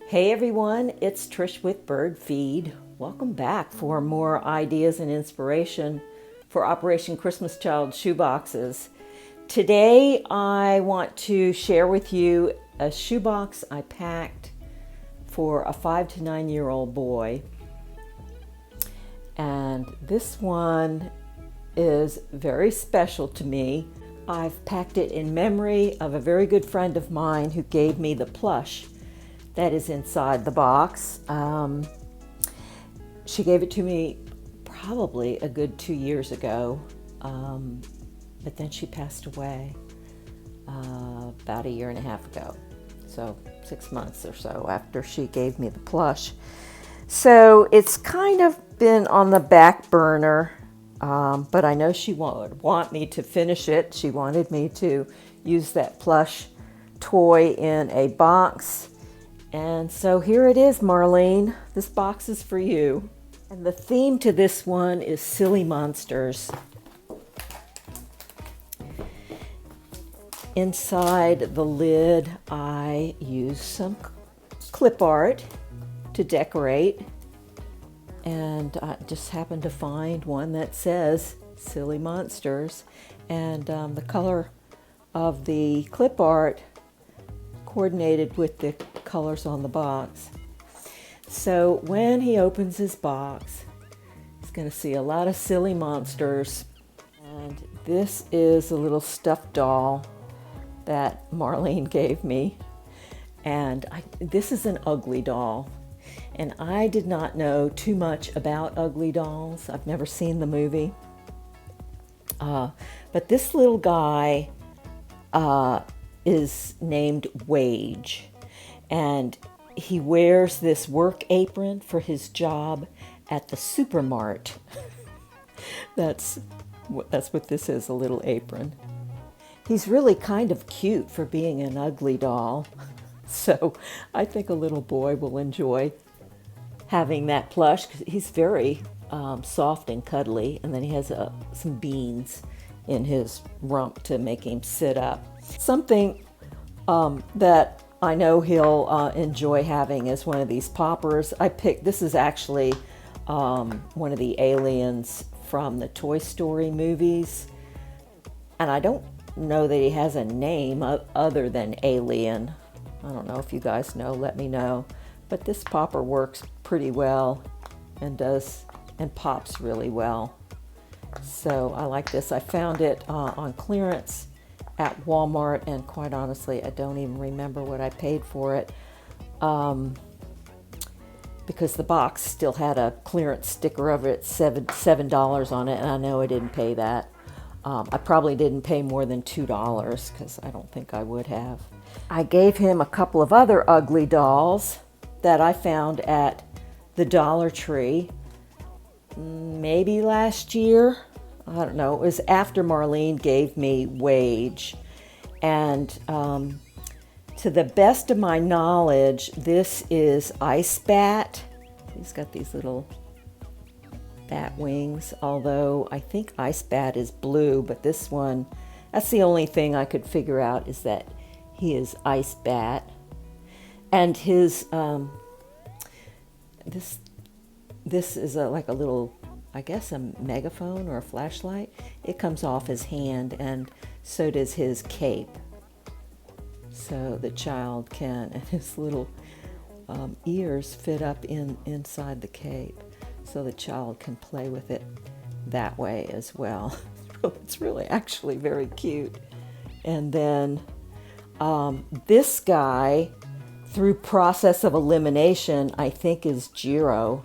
Hey everyone, it's Trish with Bird Feed. Welcome back for more ideas and inspiration for Operation Christmas Child shoeboxes. Today I want to share with you a shoebox I packed for a 5 to 9 year old boy. And this one is very special to me. I've packed it in memory of a very good friend of mine who gave me the plush that is inside the box. She gave it to me probably a good 2 years ago, but then she passed away about a year and a half ago. So 6 months or so after she gave me the plush. So it's kind of been on the back burner, but I know she would want me to finish it. She wanted me to use that plush toy in a box. And so here it is, Marlene. This box is for you. And the theme to this one is silly monsters. Inside the lid, I used some clip art to decorate. And I just happened to find one that says silly monsters. And the color of the clip art coordinated with the colors on the box. So when he opens his box, he's going to see a lot of silly monsters. And this is a little stuffed doll that Marlene gave me. And this is an ugly doll. And I did not know too much about ugly dolls. I've never seen the movie. But this little guy is named Wage, and he wears this work apron for his job at the supermart. That's what this is, a little apron. He's really kind of cute for being an ugly doll, so I think a little boy will enjoy having that plush. He's very soft and cuddly, and then he has some beans in his rump to make him sit up. Something that I know he'll enjoy having is one of these poppers. This is actually one of the aliens from the Toy Story movies. And I don't know that he has a name other than Alien. I don't know if you guys know, let me know. But this popper works pretty well and pops really well. So I like this. I found it on clearance at Walmart, and quite honestly, I don't even remember what I paid for it, because the box still had a clearance sticker of it, $7 on it, and I know I didn't pay that. I probably didn't pay more than $2, because I don't think I would have. I gave him a couple of other ugly dolls that I found at the Dollar Tree, maybe last year. I don't know, it was after Marlene gave me Wage. And to the best of my knowledge, this is Ice Bat. He's got these little bat wings, although I think Ice Bat is blue, but this one, that's the only thing I could figure out, is that he is Ice Bat. And his, this is like a little, I guess a megaphone or a flashlight. It comes off his hand, and so does his cape. So the child can, and his little ears fit up inside the cape, so the child can play with it that way as well. It's really actually very cute. And then this guy, through process of elimination, I think is Jiro.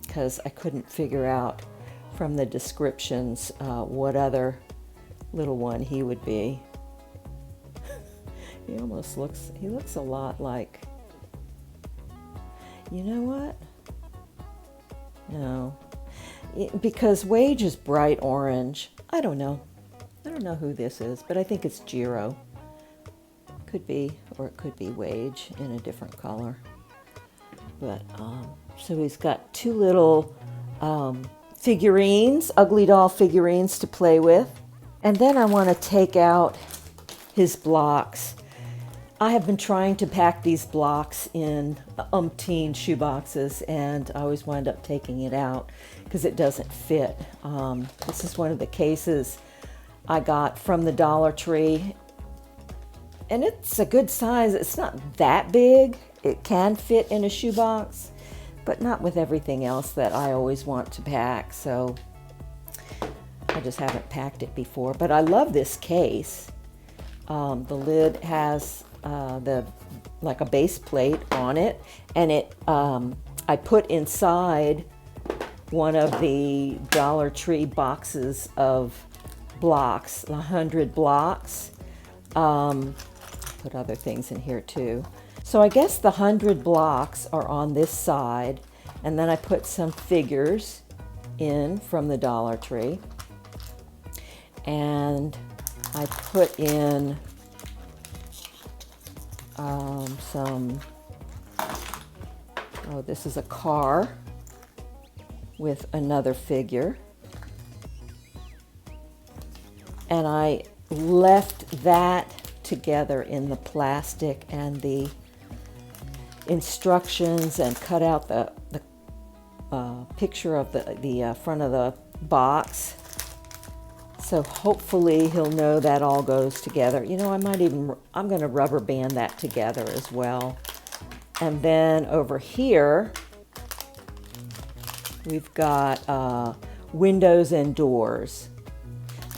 Because I couldn't figure out from the descriptions what other little one he would be. He looks a lot like, you know what? No, because Wage is bright orange. I don't know who this is, but I think it's Jiro. Could be, or it could be Wage in a different color. But so he's got two little figurines, ugly doll figurines to play with. And then I want to take out his blocks. I have been trying to pack these blocks in umpteen shoe boxes, and I always wind up taking it out because it doesn't fit. This is one of the cases I got from the Dollar Tree, and it's a good size. It's not that big. It can fit in a shoebox, but not with everything else that I always want to pack, so I just haven't packed it before. But I love this case. The lid has like a base plate on it, and I put inside one of the Dollar Tree boxes of blocks, 100 blocks. Put other things in here too. So I guess the 100 blocks are on this side, and then I put some figures in from the Dollar Tree, and I put in this is a car with another figure, and I left that together in the plastic and the instructions, and cut out the picture of the front of the box. So hopefully he'll know that all goes together. You know, I'm going to rubber band that together as well. And then over here, we've got windows and doors.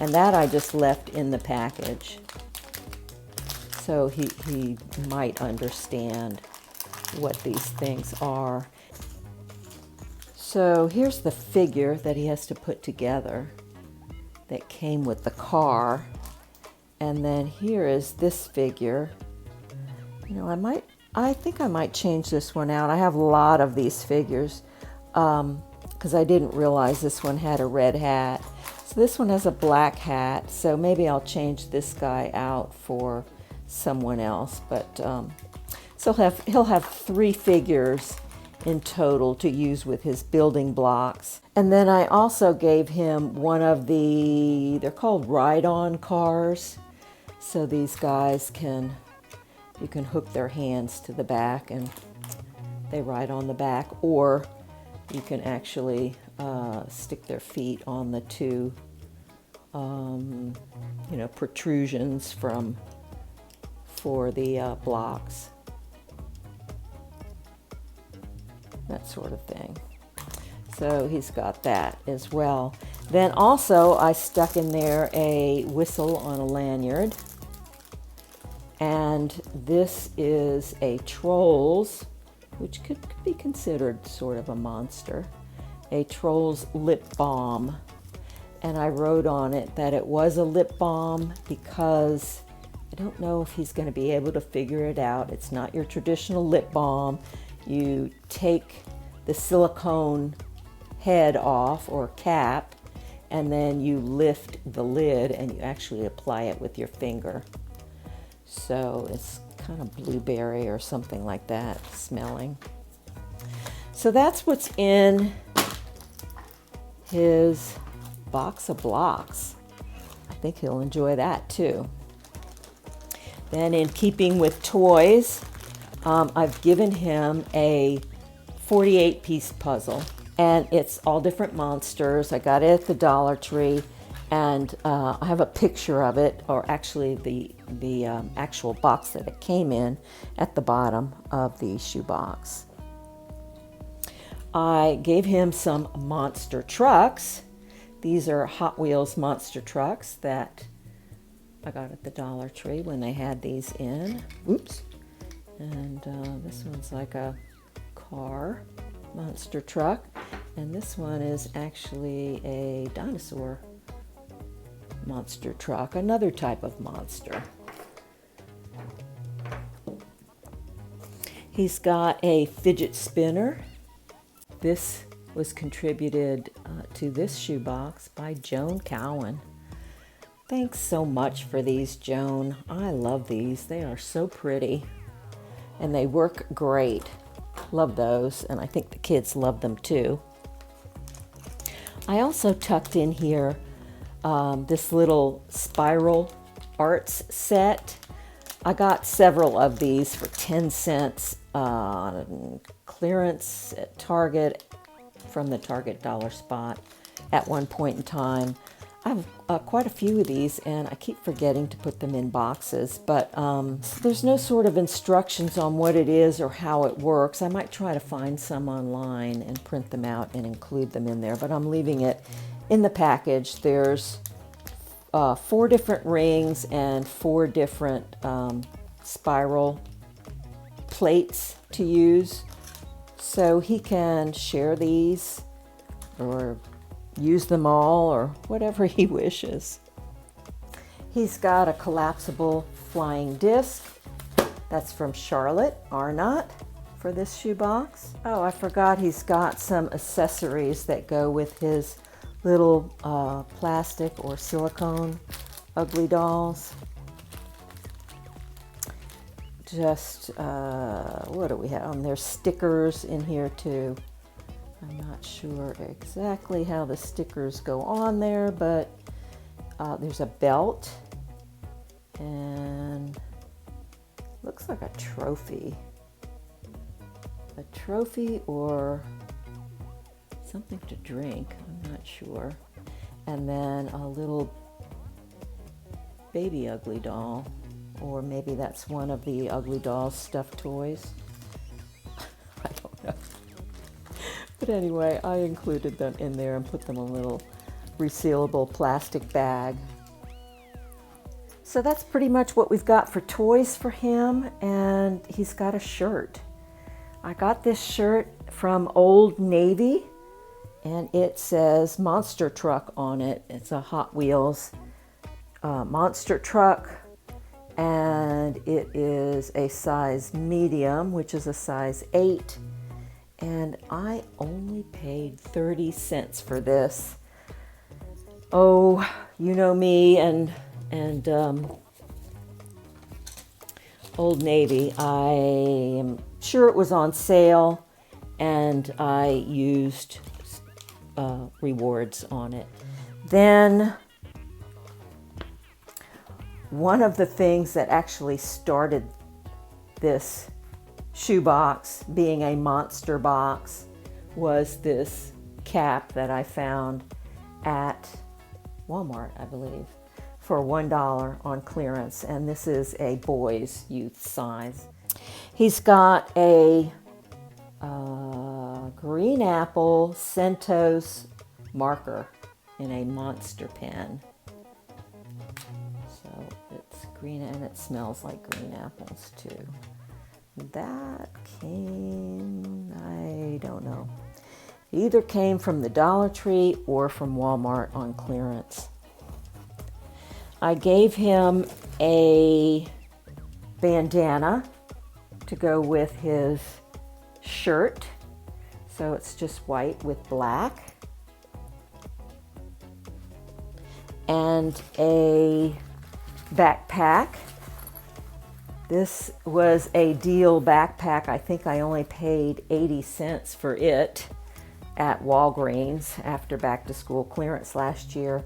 And that I just left in the package. So he might understand what these things are. So here's the figure that he has to put together that came with the car. And then here is this figure. You know, I think I might change this one out. I have a lot of these figures because I didn't realize this one had a red hat. So this one has a black hat, so maybe I'll change this guy out for someone else. But so he'll have 3 figures in total to use with his building blocks. And then I also gave him one of they're called ride-on cars. So these guys you can hook their hands to the back and they ride on the back, or you can actually stick their feet on the 2 protrusions for the blocks. That sort of thing. So he's got that as well. Then also I stuck in there a whistle on a lanyard. And this is a Trolls, which could be considered sort of a monster. A Trolls lip balm. And I wrote on it that it was a lip balm because I don't know if he's going to be able to figure it out. It's not your traditional lip balm. You take the silicone head off or cap, and then you lift the lid and you actually apply it with your finger. So it's kind of blueberry or something like that smelling. So that's what's in his box of blocks. I think he'll enjoy that too. Then, in keeping with toys, I've given him a 48-piece puzzle, and it's all different monsters. I got it at the Dollar Tree, and I have a picture of it, or actually the actual box that it came in at the bottom of the shoebox. I gave him some monster trucks. These are Hot Wheels monster trucks that I got at the Dollar Tree when they had these in. Oops. And this one's like a car monster truck. And this one is actually a dinosaur monster truck, another type of monster. He's got a fidget spinner. This was contributed to this shoebox by Joan Cowan. Thanks so much for these, Joan. I love these. They are so pretty and they work great. Love those, and I think the kids love them too. I also tucked in here this little spiral arts set. I got several of these for 10 cents on clearance at Target from the Target dollar spot at one point in time. I have quite a few of these, and I keep forgetting to put them in boxes, but there's no sort of instructions on what it is or how it works. I might try to find some online and print them out and include them in there, but I'm leaving it in the package. There's 4 different rings and 4 different spiral plates to use, so he can share these or use them all or whatever he wishes. He's got a collapsible flying disc. That's from Charlotte Arnott for this shoebox. Oh, I forgot he's got some accessories that go with his little plastic or silicone ugly dolls. Just, what do we have? There's stickers in here too. I'm not sure exactly how the stickers go on there, but there's a belt and looks like a trophy. A trophy or something to drink, I'm not sure. And then a little baby ugly doll, or maybe that's one of the ugly doll's stuffed toys. I don't know. But anyway, I included them in there and put them in a little resealable plastic bag. So that's pretty much what we've got for toys for him, and he's got a shirt. I got this shirt from Old Navy, and it says Monster Truck on it. It's a Hot Wheels monster truck, and it is a size medium, which is a size 8. And I only paid 30 cents for this. Oh, you know me and Old Navy. I am sure it was on sale, and I used rewards on it. Then one of the things that actually started this shoebox being a monster box was this cap that I found at Walmart, I believe, for $1 on clearance, and this is a boys youth size. He's got a green apple Centos marker in a monster pen. So it's green and it smells like green apples too. That came, I don't know. It either came from the Dollar Tree or from Walmart on clearance. I gave him a bandana to go with his shirt. So it's just white with black. And a backpack. This was a deal backpack. I think I only paid 80 cents for it at Walgreens after back to school clearance last year.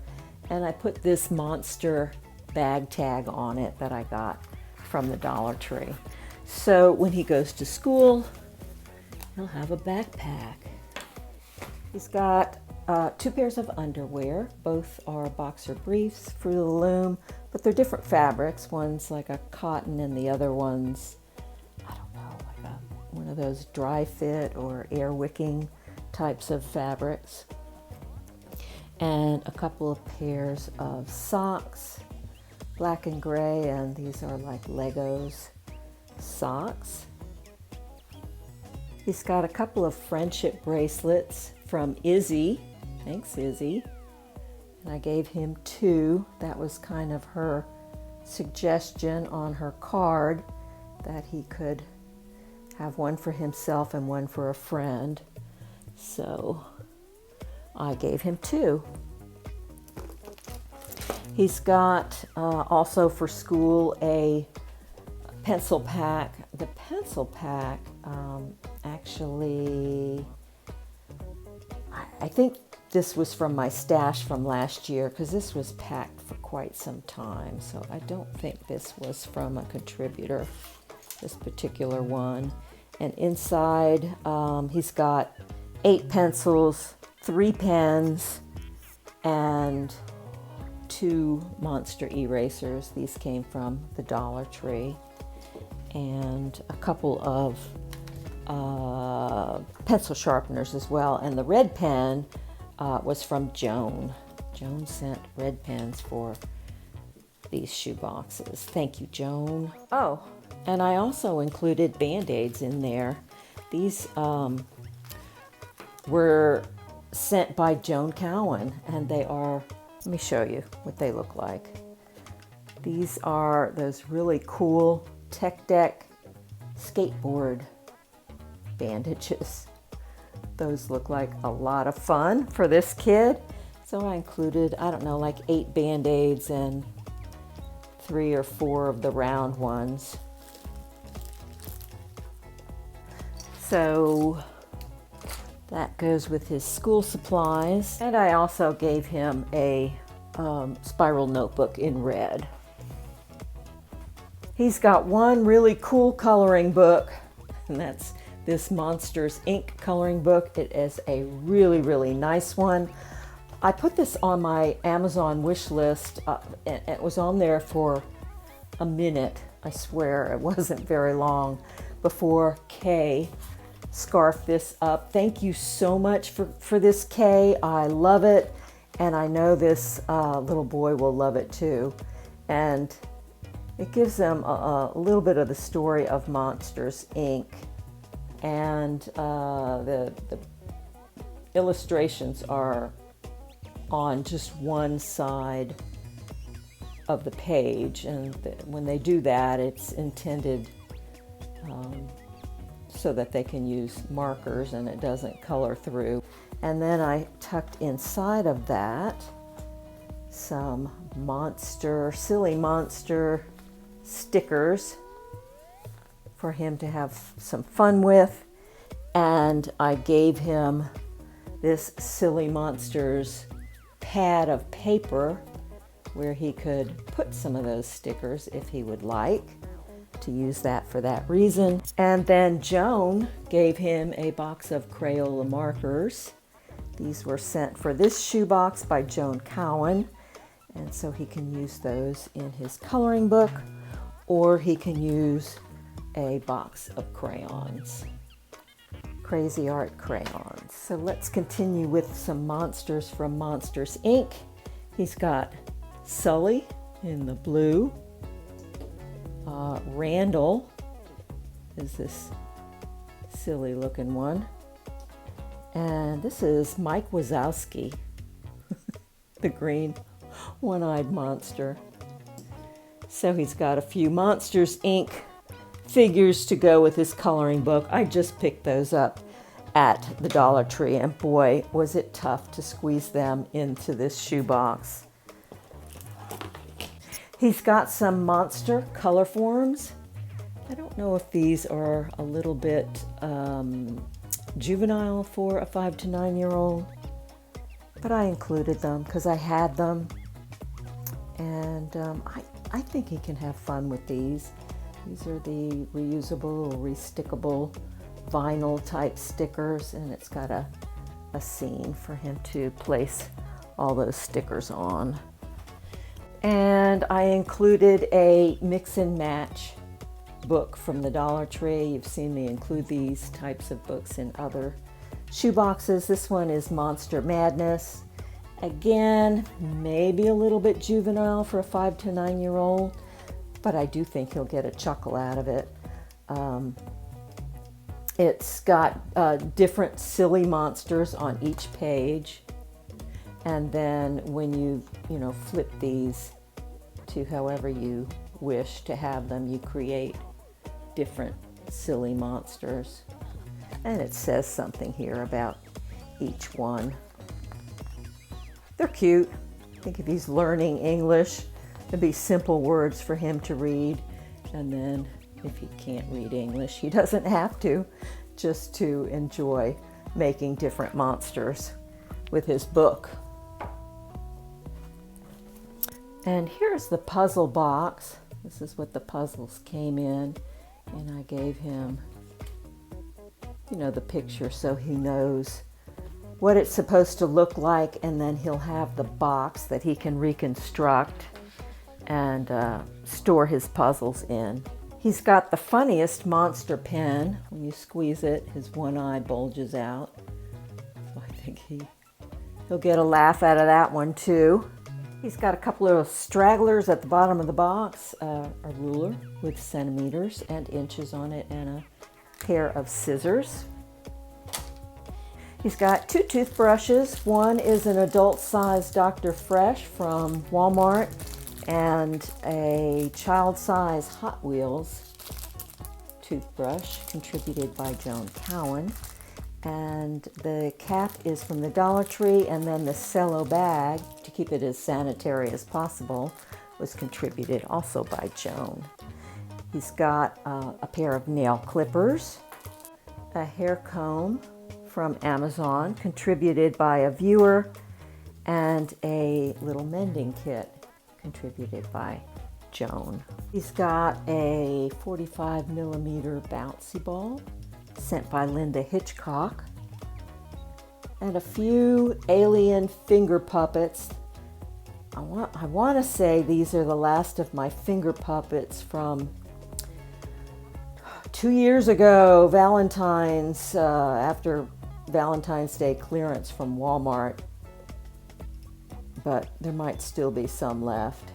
And I put this monster bag tag on it that I got from the Dollar Tree. So when he goes to school, he'll have a backpack. He's got 2 pairs of underwear. Both are boxer briefs, Fruit of the Loom, but they're different fabrics. One's like a cotton and the other one's, I don't know, like one of those dry fit or air wicking types of fabrics. And a couple of pairs of socks, black and gray, and these are like Legos socks. He's got a couple of friendship bracelets from Izzy. Thanks, Izzy. And I gave him 2. That was kind of her suggestion on her card, that he could have one for himself and one for a friend. So I gave him 2. He's got also for school a pencil pack. The pencil pack actually, I think this was from my stash from last year, because this was packed for quite some time, so I don't think this was from a contributor, this particular one. And inside, he's got 8 pencils, 3 pens, and 2 monster erasers. These came from the Dollar Tree. And a couple of pencil sharpeners as well. And the red pen was from Joan. Joan sent red pens for these shoe boxes. Thank you, Joan. Oh, and I also included Band-Aids in there. These were sent by Joan Cowan, and they are, let me show you what they look like. These are those really cool Tech Deck skateboard bandages. Those look like a lot of fun for this kid. So I included, I don't know, like 8 Band-Aids and 3 or 4 of the round ones. So that goes with his school supplies. And I also gave him a spiral notebook in red. He's got one really cool coloring book, and that's this Monsters Inc. coloring book. It is a really, really nice one. I put this on my Amazon wish list, and it was on there for a minute. I swear it wasn't very long before Kay scarfed this up. Thank you so much for this, Kay. I love it, and I know this little boy will love it too. And it gives them a little bit of the story of Monsters Inc. And the illustrations are on just one side of the page, and when they do that, it's intended so that they can use markers and it doesn't color through. And then I tucked inside of that some silly monster stickers for him to have some fun with. And I gave him this Silly Monsters pad of paper where he could put some of those stickers if he would like to use that for that reason. And then Joan gave him a box of Crayola markers. These were sent for this shoebox by Joan Cowan, and so he can use those in his coloring book, or he can use a box of crayons, Crazy Art crayons. So let's continue with some monsters from Monsters Inc. He's got Sully in the blue. Randall is this silly looking one. And this is Mike Wazowski, the green one-eyed monster. So he's got a few Monsters Inc. figures to go with his coloring book. I just picked those up at the Dollar Tree, and boy, was it tough to squeeze them into this shoebox. He's got some monster color forms. I don't know if these are a little bit juvenile for a 5 to 9-year-old, but I included them because I had them, and I think he can have fun with these. These are the reusable or restickable vinyl type stickers, and it's got a scene for him to place all those stickers on. And I included a mix and match book from the Dollar Tree. You've seen me include these types of books in other shoe boxes. This one is Monster Madness. Again, maybe a little bit juvenile for a 5 to 9-year-old, but I do think he'll get a chuckle out of it. It's got different silly monsters on each page, and then when you flip these to however you wish to have them, you create different silly monsters. And it says something here about each one. They're cute. I think if he's learning English, it'd be simple words for him to read. And then if he can't read English, he doesn't have to, just to enjoy making different monsters with his book. And here's the puzzle box. This is what the puzzles came in. And I gave him, you know, the picture so he knows what it's supposed to look like, and then he'll have the box that he can reconstruct and store his puzzles in. He's got the funniest monster pen. When you squeeze it, his one eye bulges out. So I think he'll get a laugh out of that one too. He's got a couple of stragglers at the bottom of the box, a ruler with centimeters and inches on it, and a pair of scissors. He's got 2 toothbrushes. One is an adult-size Dr. Fresh from Walmart, and a child-size Hot Wheels toothbrush contributed by Joan Cowan. And the cap is from the Dollar Tree, and then the cello bag, to keep it as sanitary as possible, was contributed also by Joan. He's got a pair of nail clippers, a hair comb from Amazon, contributed by a viewer, and a little mending kit contributed by Joan. He's got a 45mm bouncy ball sent by Linda Hitchcock, and a few alien finger puppets. I want to say these are the last of my finger puppets from 2 years ago, Valentine's, after Valentine's Day clearance from Walmart, but there might still be some left.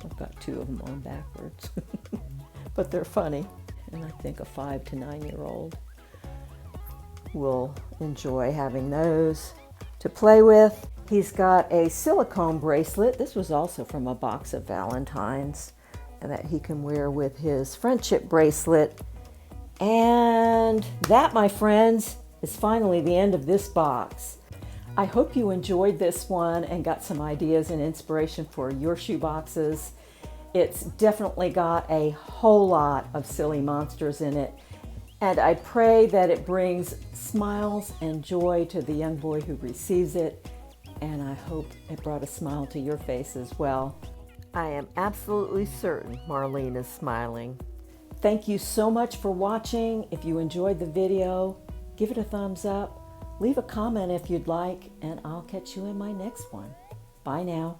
I've got 2 of them on backwards, but they're funny, and I think a 5 to 9-year-old will enjoy having those to play with. He's got a silicone bracelet. This was also from a box of Valentine's, and that he can wear with his friendship bracelet. And that, my friends, is finally the end of this box. I hope you enjoyed this one and got some ideas and inspiration for your shoe boxes. It's definitely got a whole lot of silly monsters in it, and I pray that it brings smiles and joy to the young boy who receives it, and I hope it brought a smile to your face as well. I am absolutely certain Marlene is smiling. Thank you so much for watching. If you enjoyed the video, give it a thumbs up, leave a comment if you'd like, and I'll catch you in my next one. Bye now.